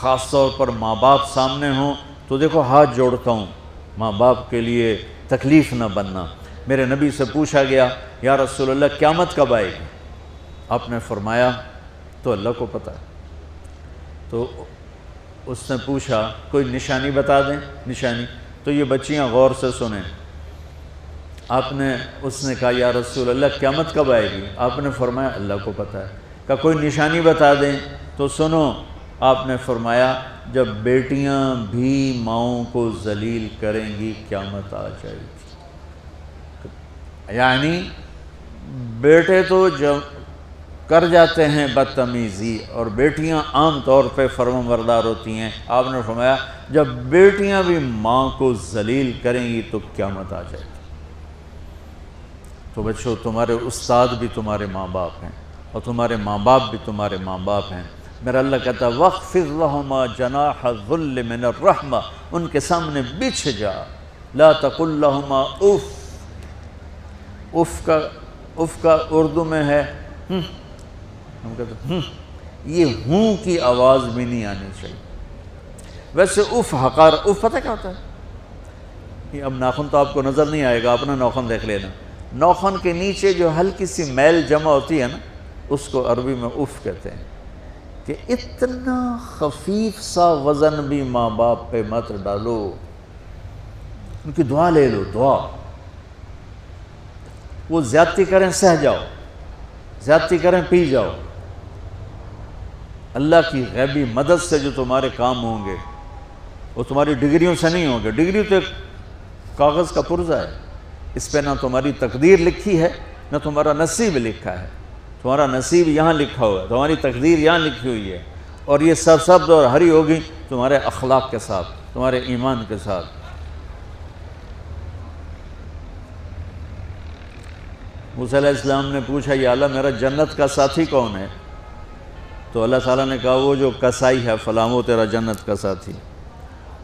خاص طور پر ماں باپ سامنے ہوں تو دیکھو ہاتھ جوڑتا ہوں، ماں باپ کے لیے تکلیف نہ بننا۔ میرے نبی سے پوچھا گیا یا رسول اللہ قیامت کب آئے گی؟ آپ نے فرمایا تو اللہ کو پتہ ہے۔ تو اس نے پوچھا کوئی نشانی بتا دیں، نشانی؟ تو یہ بچیاں غور سے سنیں۔ اس نے کہا یا رسول اللہ قیامت کب آئے گی؟ آپ نے فرمایا اللہ کو پتہ ہے۔ کہا کوئی نشانی بتا دیں؟ تو سنو، آپ نے فرمایا جب بیٹیاں بھی ماؤں کو ذلیل کریں گی قیامت آ جائے گی۔ یعنی بیٹے تو جب کر جاتے ہیں بدتمیزی اور بیٹیاں عام طور پہ فرمانبردار ہوتی ہیں، آپ نے فرمایا جب بیٹیاں بھی ماں کو ذلیل کریں گی تو قیامت آ جائے گی۔ تو بچوں، تمہارے استاد بھی تمہارے ماں باپ ہیں اور تمہارے ماں باپ بھی تمہارے ماں باپ ہیں۔ میرا اللہ کہتا ہے وَاخْفِضْ لَهُمَا جَنَاحَ الذُّلِّ مِنَ الرَّحْمَةِ، ان کے سامنے بچھ جا، لا تقل لهما اف۔ اف کا اردو میں ہے ہم کہتے ہیں یہ ہوں کی آواز بھی نہیں آنی چاہیے۔ ویسے اف حقار، اف پتہ کیا ہوتا ہے؟ اب ناخن تو آپ کو نظر نہیں آئے گا، اپنا ناخن دیکھ لینا۔ ناخن کے نیچے جو ہلکی سی میل جمع ہوتی ہے نا، اس کو عربی میں اف کہتے ہیں۔ کہ اتنا خفیف سا وزن بھی ماں باپ پہ مت ڈالو، ان کی دعا لے لو، دعا۔ وہ زیادتی کریں سہ جاؤ، زیادتی کریں پی جاؤ۔ اللہ کی غیبی مدد سے جو تمہارے کام ہوں گے وہ تمہاری ڈگریوں سے نہیں ہوں گے۔ ڈگری تو ایک کاغذ کا پرزہ ہے، اس پہ نہ تمہاری تقدیر لکھی ہے نہ تمہارا نصیب لکھا ہے۔ تمہارا نصیب یہاں لکھا ہوا ہے، تمہاری تقدیر یہاں لکھی ہوئی ہے، اور یہ سرسبز اور ہری ہوگی تمہارے اخلاق کے ساتھ، تمہارے ایمان کے ساتھ۔ موسیٰ علیہ السلام نے پوچھا یا اللہ میرا جنت کا ساتھی کون ہے؟ تو اللہ تعالیٰ نے کہا وہ جو کسائی ہے فلاں وہ تیرا جنت کا ساتھی۔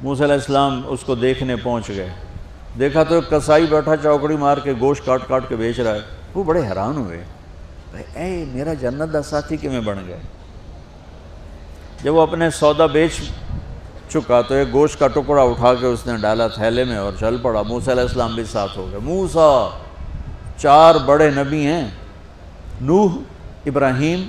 موسیٰ علیہ السلام اس کو دیکھنے پہنچ گئے، دیکھا تو ایک کسائی بیٹھا چوکڑی مار کے گوشت کاٹ کاٹ کے بیچ رہا ہے۔ وہ بڑے حیران ہوئے، اے میرا جنت کا ساتھی کیویں بن گئے؟ جب وہ اپنے سودا بیچ چکا تو ایک گوشت کا ٹکڑا اٹھا کے اس نے ڈالا تھیلے میں اور چل پڑا۔ موسیٰ علیہ السلام بھی ساتھ ہو گئے۔ موسیٰ 4 بڑے نبی ہیں، نوح، ابراہیم،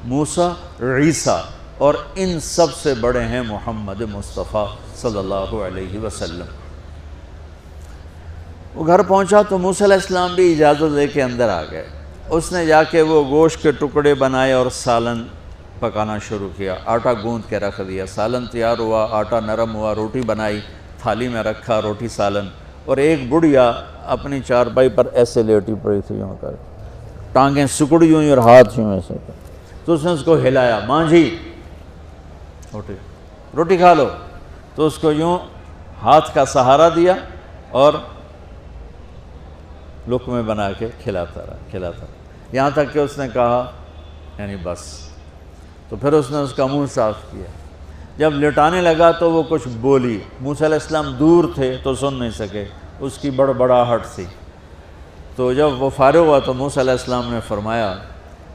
موسیٰ، عیسیٰ، اور ان سب سے بڑے ہیں محمد مصطفیٰ صلی اللہ علیہ وسلم۔ وہ گھر پہنچا تو موسیٰ علیہ السلام بھی اجازت لے کے اندر آ گئے۔ اس نے جا کے وہ گوشت کے ٹکڑے بنائے اور سالن پکانا شروع کیا۔ آٹا گوندھ کے رکھ دیا، سالن تیار ہوا، آٹا نرم ہوا، روٹی بنائی، تھالی میں رکھا روٹی سالن، اور ایک بڑھیا اپنی چارپائی پر ایسے لیٹی پڑی تھی، یوں کر ٹانگیں سکڑی ہوئی اور ہاتھ یوں ایسے کر۔ تو اس نے اس کو ہلایا، ماں جی روٹی کھا لو۔ تو اس کو یوں ہاتھ کا سہارا دیا اور لقمے بنا کے کھلاتا رہا، یہاں تک کہ اس نے کہا یعنی بس۔ تو پھر اس نے اس کا منہ صاف کیا۔ جب لٹانے لگا تو وہ کچھ بولی، موسیٰ علیہ السلام دور تھے تو سن نہیں سکے، اس کی بڑبڑاہٹ تھی۔ تو جب وہ فارغ ہوا تو موسیٰ علیہ السلام نے فرمایا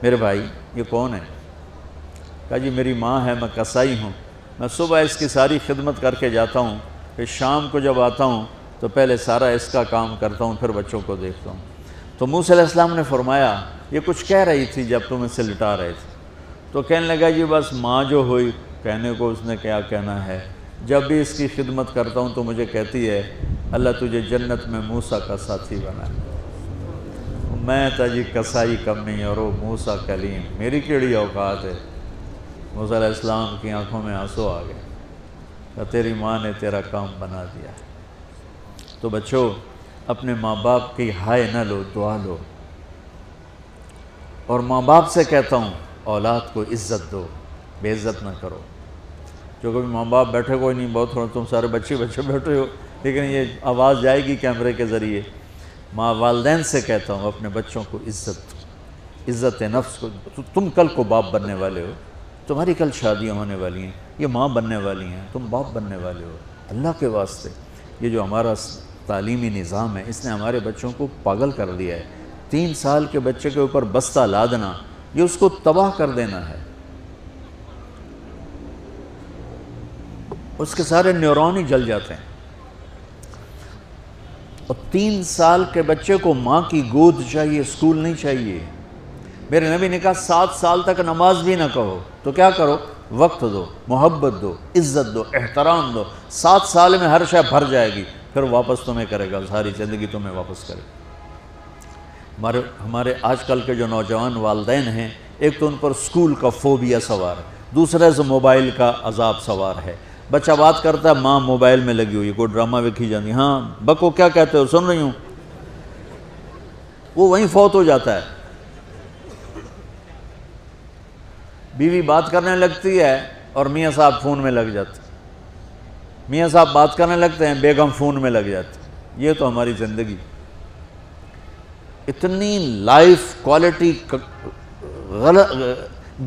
میرے بھائی یہ کون ہے؟ کہا جی میری ماں ہے، میں کسائی ہوں، میں صبح اس کی ساری خدمت کر کے جاتا ہوں، پھر شام کو جب آتا ہوں تو پہلے سارا اس کا کام کرتا ہوں، پھر بچوں کو دیکھتا ہوں۔ تو موسیٰ علیہ السلام نے فرمایا یہ کچھ کہہ رہی تھی جب تم اسے لٹا رہے تھے؟ تو کہنے لگا جی بس ماں جو ہوئی، کہنے کو اس نے کیا کہنا ہے، جب بھی اس کی خدمت کرتا ہوں تو مجھے کہتی ہے اللہ تجھے جنت میں موسیٰ کا ساتھی بنا۔ میں تا جی کسائی کم نہیں اور وہ موسیٰ کلیم، میری کیڑی اوقات ہے۔ موسیٰ علیہ السلام کی آنکھوں میں آنسو آ گئے کہ تیری ماں نے تیرا کام بنا دیا۔ تو بچوں اپنے ماں باپ کی ہائے نہ لو، دعا لو۔ اور ماں باپ سے کہتا ہوں اولاد کو عزت دو، بے عزت نہ کرو۔ جو کبھی ماں باپ بیٹھے کوئی نہیں، بہت تھوڑا تم سارے بچے بیٹھے ہو، لیکن یہ آواز جائے گی کیمرے کے ذریعے۔ ماں والدین سے کہتا ہوں اپنے بچوں کو عزت دو، عزت نفس کو۔ تم کل کو باپ بننے والے ہو، تمہاری کل شادیاں ہونے والی ہیں، یہ ماں بننے والی ہیں، تم باپ بننے والے ہو۔ اللہ کے واسطے یہ جو ہمارا تعلیمی نظام ہے اس نے ہمارے بچوں کو پاگل کر دیا ہے۔ 3 سال کے بچے کے اوپر بستہ لادنا، یہ اس کو تباہ کر دینا ہے۔ اس کے سارے نیورون ہی جل جاتے ہیں. اور 3 سال کے بچے کو ماں کی گود چاہیے، اسکول نہیں چاہیے. میرے نبی نے کہا 7 سال تک نماز بھی نہ کہو تو کیا کرو؟ وقت دو، محبت دو، عزت دو، احترام دو. 7 سال میں ہر شے بھر جائے گی، پھر واپس تمہیں کرے گا، ساری زندگی تمہیں واپس کرے گا. ہمارے آج کل کے جو نوجوان والدین ہیں، ایک تو ان پر اسکول کا فوبیا سوار ہے، دوسرے سے موبائل کا عذاب سوار ہے. بچہ بات کرتا ہے، ماں موبائل میں لگی ہوئی، کوئی ڈرامہ ویکھی جاتی، ہاں بکو کیا کہتے ہو، سن رہی ہوں. وہ وہیں فوت ہو جاتا ہے. بیوی بات کرنے لگتی ہے اور میاں صاحب فون میں لگ جاتے، میاں صاحب بات کرنے لگتے ہیں، بیگم فون میں لگ جاتی. یہ تو ہماری زندگی اتنی لائف کوالٹی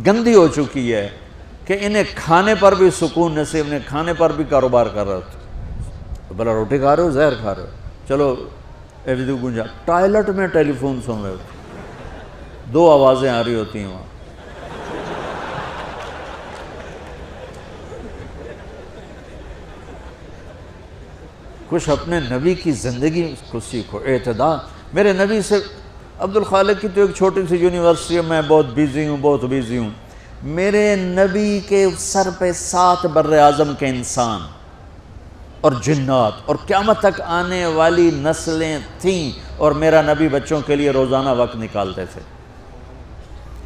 گندی ہو چکی ہے کہ انہیں کھانے پر بھی سکون نصیب نہیں، کھانے پر بھی کاروبار کر رہے ہوتے. بلا روٹی کھا رہے ہو، زہر کھا رہے ہو، چلو ایویدو گنجا. ٹوائلٹ میں ٹیلی فون سن رہے ہوتے، 2 آوازیں آ رہی ہوتی ہیں وہاں. کچھ اپنے نبی کی زندگی کو سیکھو، اعتدال. میرے نبی سے عبد الخالق کی تو ایک چھوٹی سی یونیورسٹی ہے، میں بہت بیزی ہوں. میرے نبی کے سر پہ 7 بر اعظم کے انسان اور جنات اور قیامت تک آنے والی نسلیں تھیں، اور میرا نبی بچوں کے لیے روزانہ وقت نکالتے تھے.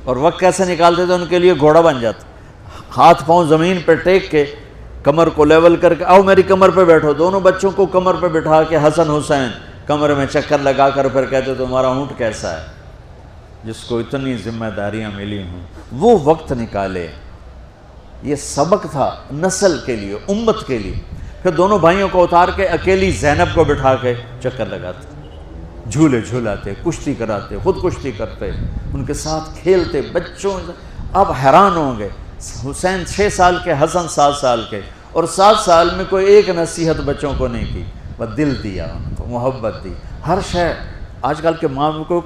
اور وقت کیسے نکالتے تھے؟ ان کے لیے گھوڑا بن جاتا، ہاتھ پاؤں زمین پہ ٹیک کے، کمر کو لیول کر کے، آؤ میری کمر پہ بیٹھو. دونوں بچوں کو کمر پہ بٹھا کے حسن حسین کمر میں چکر لگا کر پھر کہتے تمہارا اونٹ کیسا ہے، جس کو اتنی ذمہ داریاں ملی ہوں. وہ وقت نکالے. یہ سبق تھا نسل کے لیے، امت کے لیے. پھر دونوں بھائیوں کو اتار کے اکیلی زینب کو بٹھا کے چکر لگاتے، جھولے جھولاتے، کشتی کراتے، خود کشتی کرتے، ان کے ساتھ کھیلتے. بچوں اب حیران ہوں گے، حسین 6 سال کے، حسن 7 سال کے، اور 7 سال میں کوئی ایک نصیحت بچوں کو نہیں کی، وہ دل دیا ان کو، محبت دی. ہر شے آج کل کے ماں کو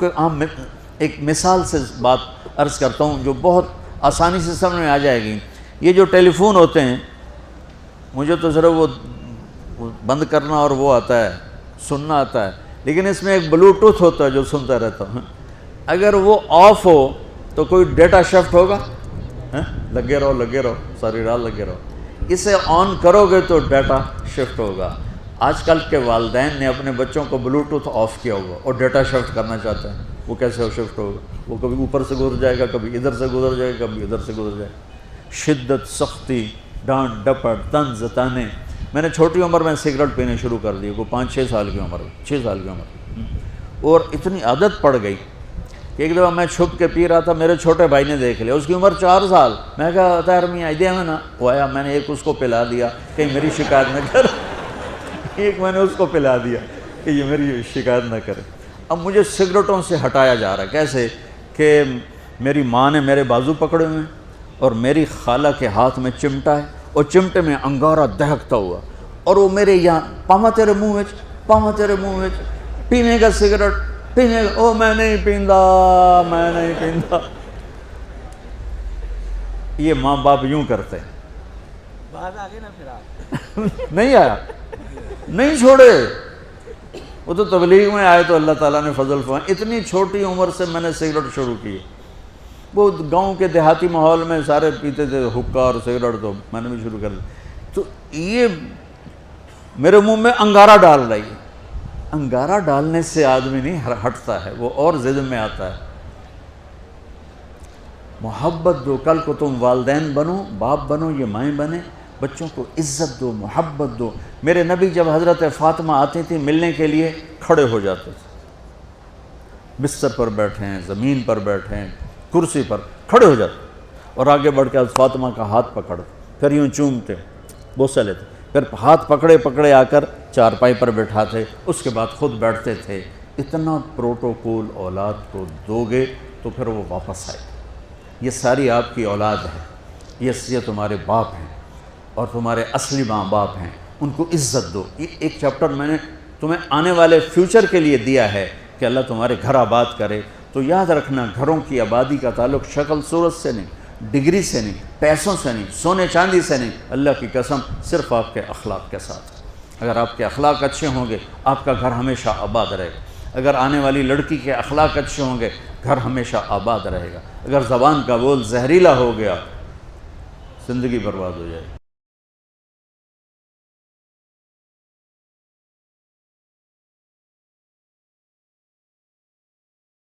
ایک مثال سے بات عرض کرتا ہوں جو بہت آسانی سے سمجھ میں آ جائے گی. یہ جو ٹیلی فون ہوتے ہیں، مجھے تو صرف وہ بند کرنا اور وہ آتا ہے، سننا آتا ہے، لیکن اس میں ایک بلوٹوتھ ہوتا ہے جو سنتا رہتا ہوں. اگر وہ آف ہو تو کوئی ڈیٹا شفٹ ہوگا، لگے رہو ساری رات لگے رہو. اسے آن کرو گے تو ڈیٹا شفٹ ہوگا. آج کل کے والدین نے اپنے بچوں کو بلوٹوتھ آف کیا ہوا اور ڈیٹا شفٹ کرنا چاہتے ہیں. وہ کیسے شفٹ ہوگا؟ وہ کبھی اوپر سے گزر جائے گا، کبھی ادھر سے گزر جائے گا، کبھی ادھر سے گزر جائے گا. شدت، سختی، ڈانٹ ڈپٹ، طنز تانے. میں نے چھوٹی عمر میں سگریٹ پینے شروع کر دی، کوئی 5-6 سال کی عمر، 6 سال کی عمر، اور اتنی عادت پڑ گئی کہ ایک دفعہ میں چھپ کے پی رہا تھا، میرے چھوٹے بھائی نے دیکھ لیا، اس کی عمر 4 سال. میں کہا طاہر میاں دیا میں نا، وہ آیا، میں نے ایک اس کو پلا دیا کہ میری شکایت نہ کر. ایک میں نے اس کو پلا دیا کہ یہ میری شکایت نہ کرے. اب مجھے سگریٹوں سے ہٹایا جا رہا ہے. کیسے؟ کہ میری ماں نے میرے بازو پکڑے ہوئے ہیں اور میری خالہ کے ہاتھ میں چمٹا ہے اور چمٹے میں انگارہ دہکتا ہوا، اور وہ میرے یہاں پاما تیرے منہ میں پینے کا سگریٹ پینے کا. او میں نہیں پیندا. یہ ماں باپ یوں کرتے ہیں. بات آگے نا پھر آپ نہیں آیا، نہیں چھوڑے. وہ تو تبلیغ میں آئے تو اللہ تعالیٰ نے فضل فرمایا. اتنی چھوٹی عمر سے میں نے سگریٹ شروع کی. وہ گاؤں کے دیہاتی ماحول میں سارے پیتے تھے حکا اور سگریٹ، تو میں نے بھی شروع کر دی. تو یہ میرے منہ میں انگارہ ڈال رہی ہے. انگارہ ڈالنے سے آدمی نہیں ہٹتا ہے، وہ اور ضد میں آتا ہے. محبت دو. کل کو تم والدین بنو، باپ بنو، یہ مائیں بنے، بچوں کو عزت دو، محبت دو. میرے نبی جب حضرت فاطمہ آتی تھی ملنے کے لیے، کھڑے ہو جاتے تھے. بستر پر بیٹھے ہیں، زمین پر بیٹھے ہیں، کرسی پر کھڑے ہو جاتے اور آگے بڑھ کے فاطمہ کا ہاتھ پکڑتے، پھر یوں چومتے، بوسہ لیتے، پھر ہاتھ پکڑے آ کر چارپائی پر بٹھاتے، اس کے بعد خود بیٹھتے تھے. اتنا پروٹوکول اولاد کو دو گے تو پھر وہ واپس آئے. یہ ساری آپ کی اولاد ہے، یہ تمہارے باپ ہیں اور تمہارے اصلی ماں باپ ہیں. ان کو عزت دو. یہ ایک چیپٹر میں نے تمہیں آنے والے فیوچر کے لیے دیا ہے کہ اللہ تمہارے گھر آباد کرے. تو یاد رکھنا، گھروں کی آبادی کا تعلق شکل صورت سے نہیں، ڈگری سے نہیں، پیسوں سے نہیں، سونے چاندی سے نہیں، اللہ کی قسم صرف آپ کے اخلاق کے ساتھ۔ اگر آپ کے اخلاق اچھے ہوں گے آپ کا گھر ہمیشہ آباد رہے گا۔ اگر آنے والی لڑکی کے اخلاق اچھے ہوں گے گھر ہمیشہ آباد رہے گا۔ اگر زبان کا بول زہریلا ہو گیا زندگی برباد ہو جائے گی۔